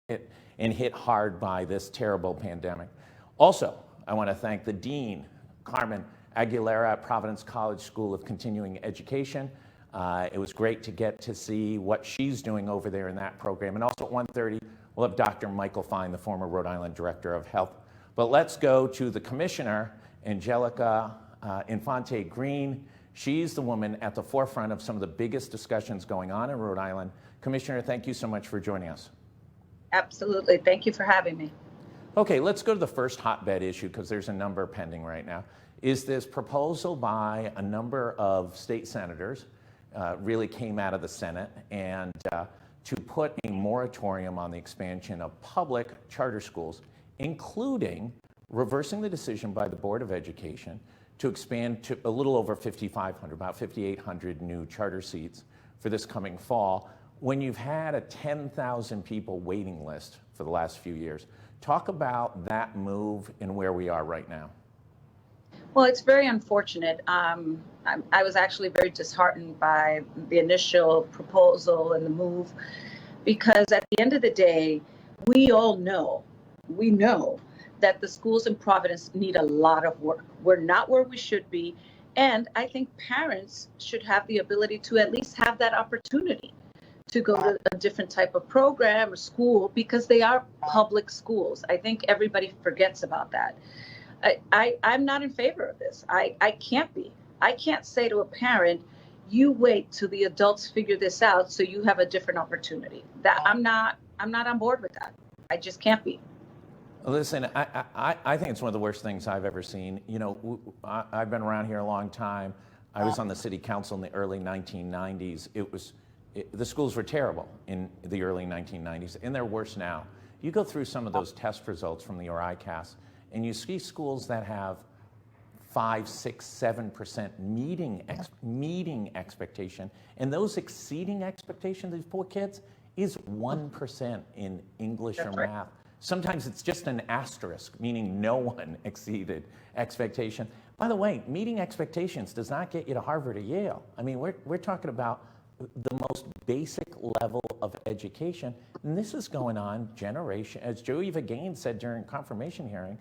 hit hard by this terrible pandemic. Also, I want to thank the Dean, Carmen Aguilera at Providence College School of Continuing Education. It was great to get to see what she's doing over there in that program. And also at 1:30, we'll have Dr. Michael Fine, the former Rhode Island Director of Health. But let's go to the Commissioner, Angelica Infante Green. She's the woman at the forefront of some of the biggest discussions going on in Rhode Island. Commissioner, thank you so much for joining us. Absolutely. Thank you for having me. Okay, let's go to the first hotbed issue because there's a number pending right now. Is this proposal by a number of state senators, really came out of the Senate, and to put a moratorium on the expansion of public charter schools, including reversing the decision by the Board of Education to expand to a little over 5,500, about 5,800 new charter seats for this coming fall, when you've had a 10,000 people waiting list for the last few years. Talk about that move and where we are right now. Well, it's very unfortunate. I was actually very disheartened by the initial proposal and the move, because at the end of the day, we know that the schools in Providence need a lot of work. We're not where we should be. And I think parents should have the ability to at least have that opportunity to go to a different type of program or school, because they are public schools. I think everybody forgets about that. I'm not in favor of this. I can't be. I can't say to a parent, you wait till the adults figure this out so you have a different opportunity. That I'm not on board with that. I just can't be. Listen, I think it's one of the worst things I've ever seen. You know, I've been around here a long time. I was on the city council in the early 1990s. The schools were terrible in the early 1990s, and they're worse now. You go through some of those test results from the ICAS, and you see schools that have 5, 6, 7% meeting expectation, and those exceeding expectations of these poor kids is 1% in English or math. Sometimes it's just an asterisk, meaning no one exceeded expectation. By the way, meeting expectations does not get you to Harvard or Yale. I mean, we're talking about the most basic level of education, and this is going on generation, as Joeva Gaines said during confirmation hearing,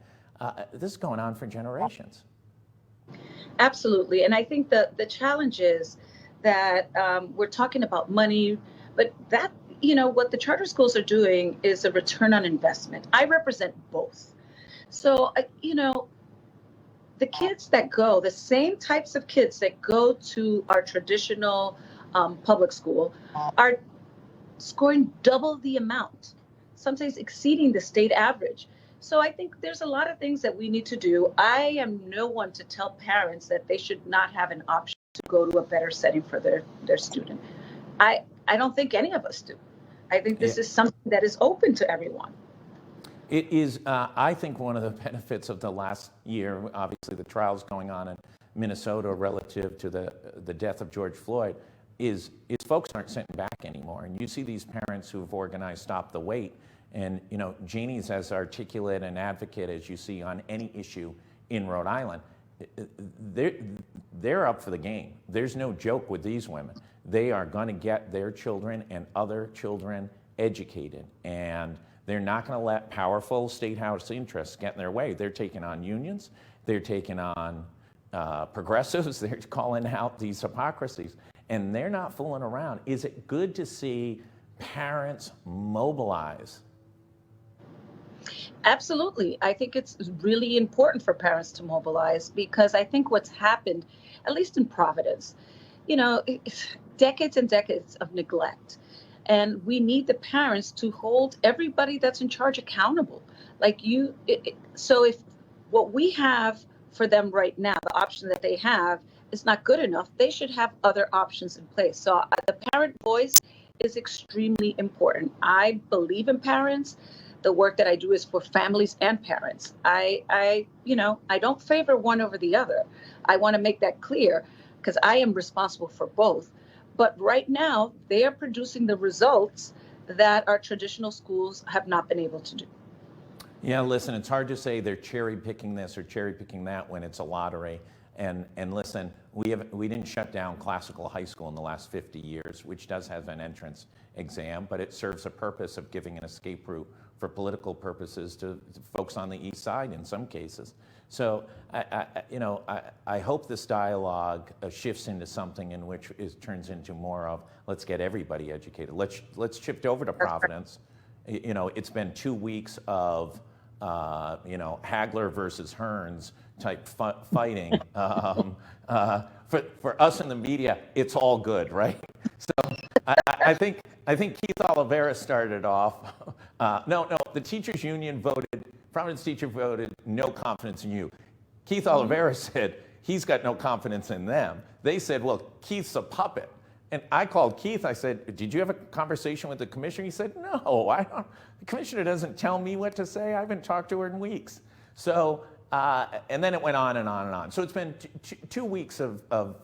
this is going on for generations. Absolutely, and I think the challenge is that we're talking about money, but that, you know, what the charter schools are doing is a return on investment. I represent both. So, you know, the kids that go, the same types of kids that go to our traditional public school are scoring double the amount, sometimes exceeding the state average. So I think there's a lot of things that we need to do. I am no one to tell parents that they should not have an option to go to a better setting for their student. I don't think any of us do. I think this is something that is open to everyone. It is, I think, one of the benefits of the last year, obviously the trials going on in Minnesota relative to the death of George Floyd, is folks aren't sitting back anymore. And you see these parents who've organized Stop the Wait. And, you know, Janie's as articulate an advocate as you see on any issue in Rhode Island. They're up for the game. There's no joke with these women. They are going to get their children and other children educated. And they're not going to let powerful state house interests get in their way. They're taking on unions. They're taking on progressives. They're calling out these hypocrisies. And they're not fooling around. Is it good to see parents mobilize? Absolutely. I think it's really important for parents to mobilize, because I think what's happened, at least in Providence, you know, decades and decades of neglect. And we need the parents to hold everybody that's in charge accountable. So if what we have for them right now, the option that they have, is not good enough, they should have other options in place. So the parent voice is extremely important. I believe in parents. The work that I do is for families and parents. I don't favor one over the other. I want to make that clear, because I am responsible for both. But right now, they are producing the results that our traditional schools have not been able to do. Yeah, listen, it's hard to say they're cherry picking this or cherry picking that when it's a lottery. And listen, we didn't shut down classical high school in the last 50 years, which does have an entrance exam, but it serves a purpose of giving an escape route for political purposes to folks on the East Side in some cases. So I hope this dialogue shifts into something in which it turns into more of let's get everybody educated. Let's shift over to Providence. It's been 2 weeks of Hagler versus Hearns type fighting. For us in the media, it's all good, right? So I think Keith Olivera started off. No, the teachers union voted. Providence teacher voted no confidence in you. Keith Olivera said he's got no confidence in them. They said, well, Keith's a puppet. And I called Keith. I said, did you have a conversation with the commissioner? He said, no, I don't. The commissioner doesn't tell me what to say. I haven't talked to her in weeks. So, and then it went on and on and on. So it's been 2 weeks of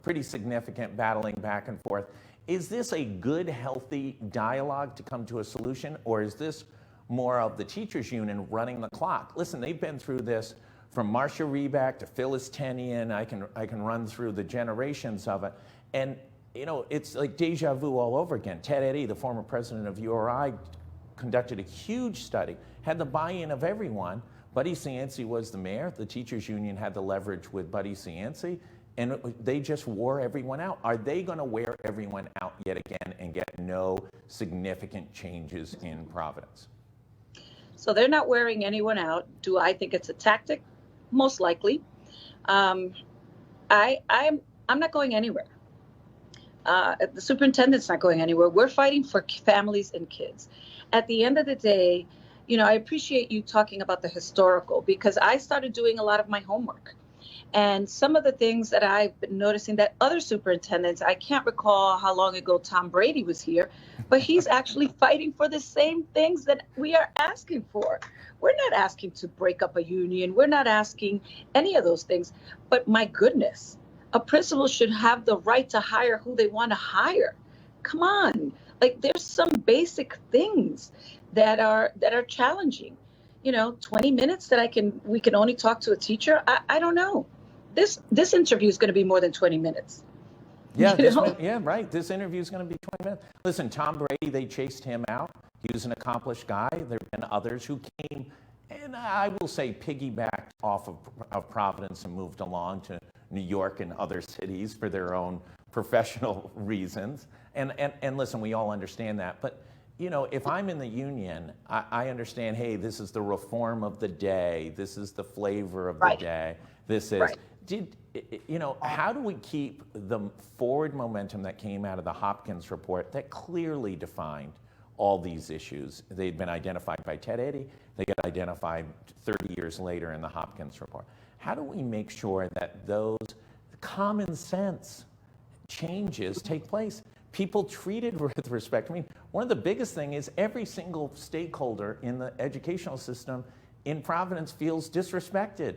pretty significant battling back and forth. Is this a good, healthy dialogue to come to a solution, or is this more of the teachers union running the clock? Listen, they've been through this from Marcia Reback to Phyllis Tenian. I can run through the generations of it. And, it's like deja vu all over again. Ted Eddy, the former president of URI, conducted a huge study, had the buy-in of everyone. Buddy Cianci was the mayor. The teachers union had the leverage with Buddy Cianci, and they just wore everyone out. Are they going to wear everyone out yet again and get no significant changes in Providence? So they're not wearing anyone out. Do I think it's a tactic? Most likely. I'm not going anywhere. The superintendent's not going anywhere. We're fighting for families and kids. At the end of the day, I appreciate you talking about the historical, because I started doing a lot of my homework. And some of the things that I've been noticing that other superintendents, I can't recall how long ago Tom Brady was here, but he's actually fighting for the same things that we are asking for. We're not asking to break up a union. We're not asking any of those things. But my goodness, a principal should have the right to hire who they want to hire. Come on. Like, there's some basic things that are challenging. 20 minutes that we can only talk to a teacher. I don't know. This interview is going to be more than 20 minutes. Yeah, right. This interview is going to be 20 minutes. Listen, Tom Brady, they chased him out. He was an accomplished guy. There have been others who came, and I will say piggybacked off of Providence and moved along to New York and other cities for their own professional reasons. And listen, we all understand that. But, if I'm in the union, I understand, hey, this is the reform of the day. This is the flavor of the day. This is, how do we keep the forward momentum that came out of the Hopkins report that clearly defined all these issues? They'd been identified by Ted Eddy. They got identified 30 years later in the Hopkins report. How do we make sure that those common sense changes take place? People treated with respect. I mean, one of the biggest things is every single stakeholder in the educational system in Providence feels disrespected.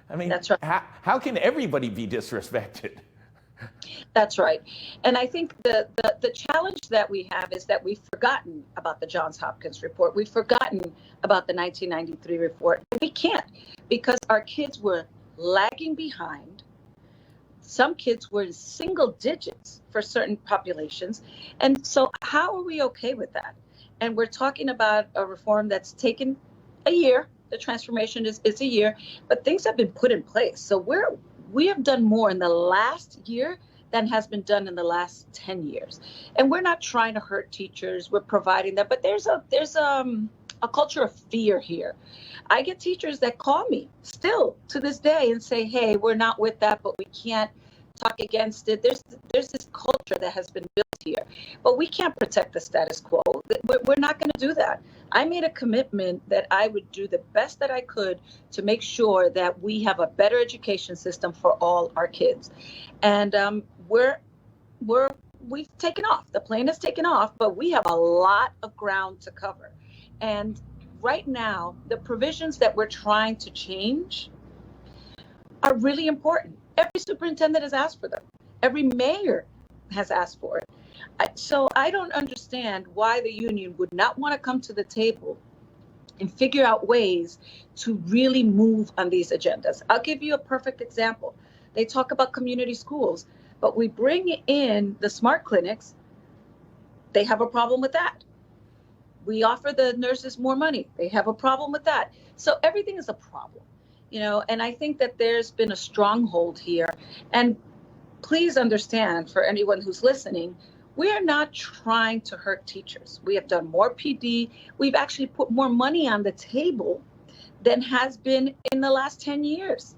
I mean, that's right. How can everybody be disrespected? That's right. And I think the challenge that we have is that we've forgotten about the Johns Hopkins report. We've forgotten about the 1993 report. We can't, because our kids were lagging behind. Some kids were in single digits for certain populations. And so how are we okay with that? And we're talking about a reform that's taken a year. The transformation is a year, but things have been put in place. So we have done more in the last year than has been done in the last 10 years. And we're not trying to hurt teachers. We're providing that. But there's a culture of fear here. I get teachers that call me still to this day and say, hey, we're not with that, but we can't talk against it. There's this culture that has been built here, but we can't protect the status quo. We're not going to do that. I made a commitment that I would do the best that I could to make sure that we have a better education system for all our kids. And we've taken off. The plane has taken off, but we have a lot of ground to cover. And right now, the provisions that we're trying to change are really important. Every superintendent has asked for them. Every mayor has asked for it. So I don't understand why the union would not want to come to the table and figure out ways to really move on these agendas. I'll give you a perfect example. They talk about community schools, but we bring in the smart clinics. They have a problem with that. We offer the nurses more money. They have a problem with that. So everything is a problem, and I think that there's been a stronghold here. And please understand, for anyone who's listening, we are not trying to hurt teachers. We have done more PD. We've actually put more money on the table than has been in the last 10 years.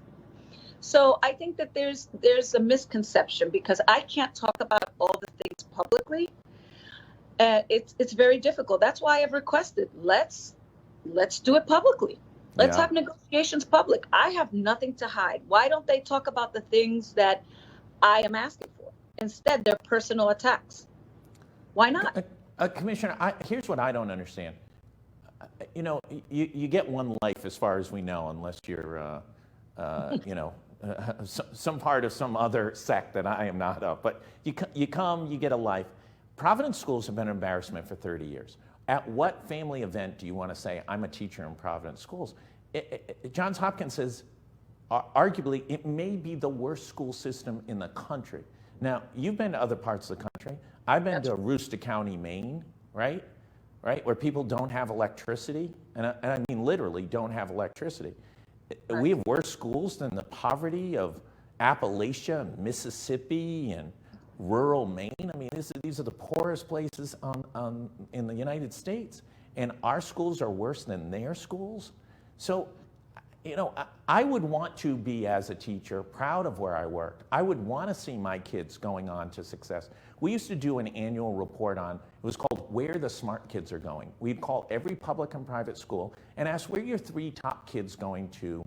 So I think that there's a misconception because I can't talk about all the things publicly. It's very difficult. That's why I've requested, let's do it publicly. Let's have negotiations public. I have nothing to hide. Why don't they talk about the things that I am asking for? Instead, they're personal attacks. Why not? Commissioner, here's what I don't understand. You get one life as far as we know, unless you're, some part of some other sect that I am not of. But you come, you get a life. Providence schools have been an embarrassment for 30 years. At what family event do you want to say, I'm a teacher in Providence schools? Johns Hopkins says, arguably, it may be the worst school system in the country. Now, you've been to other parts of the country. I've been to Aroostook County, Maine, right, where people don't have electricity, and I mean literally don't have electricity. We have worse schools than the poverty of Appalachia, Mississippi, and rural Maine. I mean, these are the poorest places in the United States, and our schools are worse than their schools. So, I would want to be, as a teacher, proud of where I worked. I would want to see my kids going on to success. We used to do an annual report it was called Where the Smart Kids Are Going. We'd call every public and private school and ask, where are your 3 top kids going to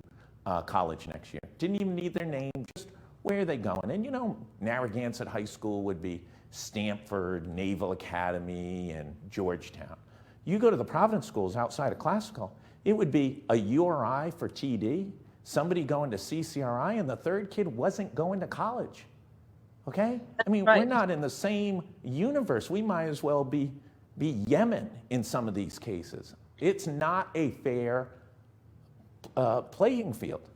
college next year? Didn't even need their name, just where are they going? And Narragansett High School would be Stanford, Naval Academy, and Georgetown. You go to the Providence schools outside of classical, it would be a URI for TD, somebody going to CCRI, and the third kid wasn't going to college. Okay? I mean, right. We're not in the same universe. We might as well be Yemen in some of these cases. It's not a fair playing field.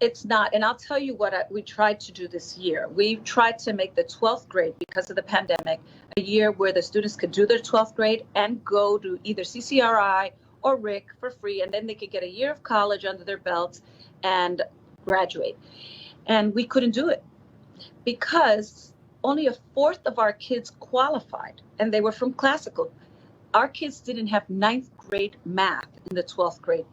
It's not. And I'll tell you what we tried to do this year. We tried to make the 12th grade, because of the pandemic, a year where the students could do their 12th grade and go to either CCRI or RIC for free, and then they could get a year of college under their belts and graduate. And we couldn't do it because only 1/4 of our kids qualified, and they were from classical. Our kids didn't have 9th grade math in the 12th grade.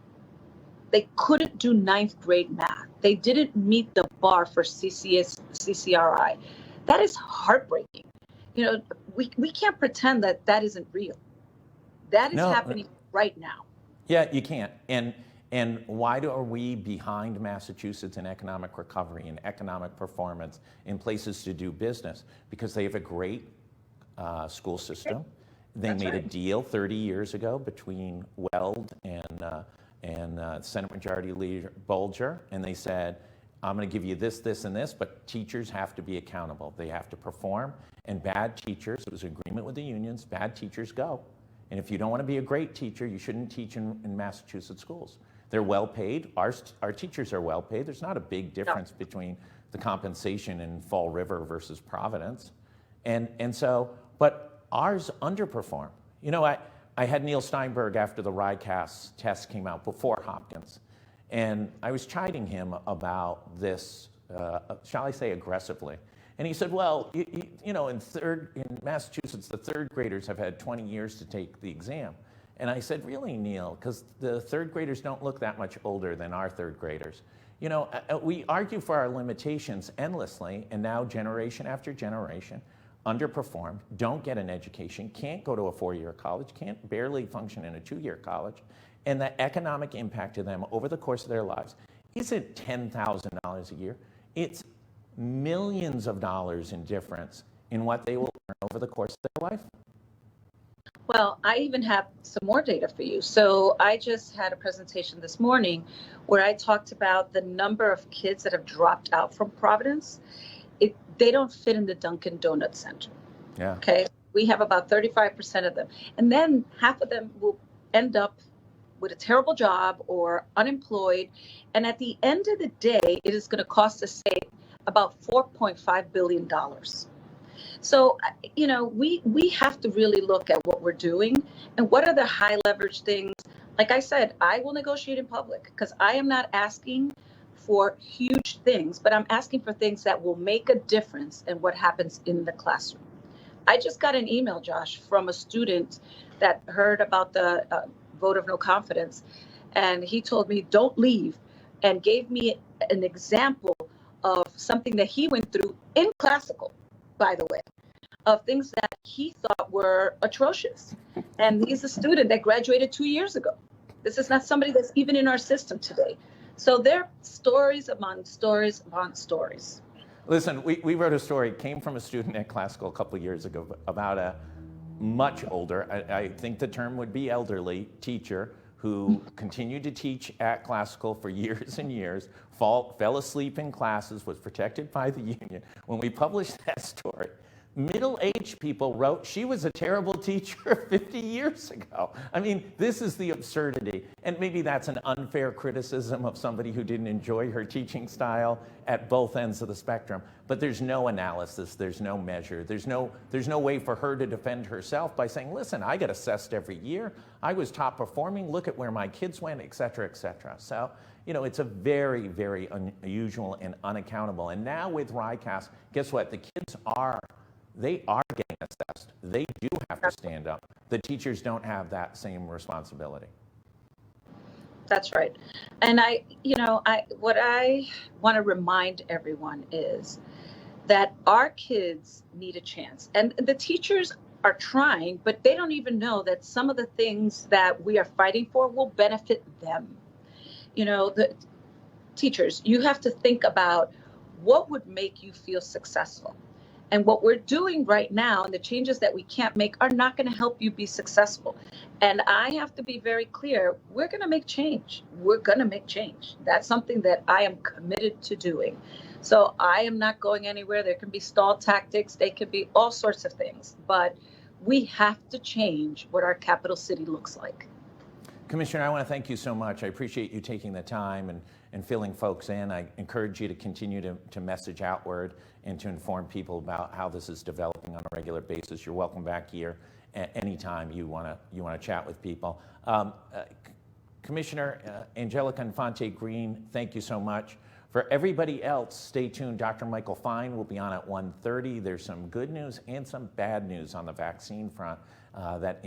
They couldn't do 9th grade math. They didn't meet the bar for CCRI. That is heartbreaking. We can't pretend that isn't real. That is happening right now. Yeah, you can't. And why are we behind Massachusetts in economic recovery and economic performance in places to do business? Because they have a great school system. They made a deal 30 years ago between Weld and Senate Majority Leader Bolger, and they said, I'm going to give you this, this, and this, but teachers have to be accountable. They have to perform, and bad teachers, it was an agreement with the unions, bad teachers go. And if you don't want to be a great teacher, you shouldn't teach in Massachusetts schools. They're well paid. Our teachers are well paid. There's not a big difference between the compensation in Fall River versus Providence. And so, but ours underperform. I had Neil Steinberg after the RICAS test came out before Hopkins. And I was chiding him about this, shall I say aggressively. And he said, well, in Massachusetts, the 3rd graders have had 20 years to take the exam. And I said, really, Neil? Because the 3rd graders don't look that much older than our 3rd graders. We argue for our limitations endlessly, and now generation after generation underperformed, don't get an education, can't go to a 4-year college, can't barely function in a 2-year college, and the economic impact to them over the course of their lives isn't $10,000 a year. It's millions of dollars in difference in what they will earn over the course of their life. Well, I even have some more data for you. So I just had a presentation this morning where I talked about the number of kids that have dropped out from Providence. They don't fit in the Dunkin' Donuts Center. Yeah. Okay. We have about 35% of them. And then half of them will end up with a terrible job or unemployed. And at the end of the day, it is going to cost the state about $4.5 billion. So, we have to really look at what we're doing and what are the high leverage things. Like I said, I will negotiate in public because I am not asking for huge things, but I'm asking for things that will make a difference in what happens in the classroom. I just got an email, Josh, from a student that heard about the vote of no confidence, and he told me, don't leave, and gave me an example of something that he went through in classical, by the way, of things that he thought were atrocious. And he's a student that graduated 2 years ago. This is not somebody that's even in our system today. So there are stories among stories among stories. Listen, we wrote a story, came from a student at Classical a couple of years ago about a much older, I think the term would be elderly, teacher who continued to teach at Classical for years and years, fell asleep in classes, was protected by the union. When we published that story, middle-aged people wrote, she was a terrible teacher 50 years ago. I mean, this is the absurdity. And maybe that's an unfair criticism of somebody who didn't enjoy her teaching style at both ends of the spectrum. But there's no analysis, there's no measure, there's no way for her to defend herself by saying, listen, I get assessed every year. I was top performing, look at where my kids went, et cetera, et cetera. So, it's a very, very unusual and unaccountable. And now with RICAS, guess what? The kids they are getting assessed. They do have to stand up. The teachers don't have that same responsibility. That's right. And what I want to remind everyone is that our kids need a chance. And the teachers are trying, but they don't even know that some of the things that we are fighting for will benefit them. The teachers, you have to think about what would make you feel successful. And what we're doing right now and the changes that we can't make are not going to help you be successful. And I have to be very clear, we're going to make change. We're going to make change. That's something that I am committed to doing. So I am not going anywhere. There can be stall tactics. They could be all sorts of things. But we have to change what our capital city looks like. Commissioner, I want to thank you so much. I appreciate you taking the time and filling folks in. I encourage you to continue to message outward and to inform people about how this is developing on a regular basis. You're welcome back here anytime you want to chat with people. Commissioner Angelica Infante-Green, thank you so much. For everybody else, stay tuned. Dr. Michael Fine will be on at 1:30. There's some good news and some bad news on the vaccine front that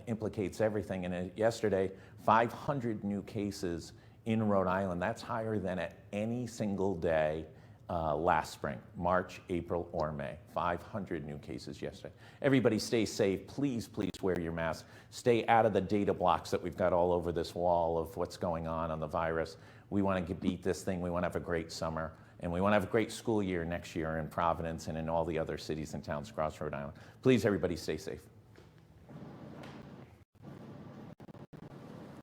implicates everything. And yesterday, 500 new cases in Rhode Island. That's higher than at any single day last spring, March, April, or May. 500 new cases yesterday. Everybody stay safe. Please, please wear your mask. Stay out of the data blocks that we've got all over this wall of what's going on the virus. We want to beat this thing. We want to have a great summer. And we want to have a great school year next year in Providence and in all the other cities and towns across Rhode Island. Please, everybody, stay safe.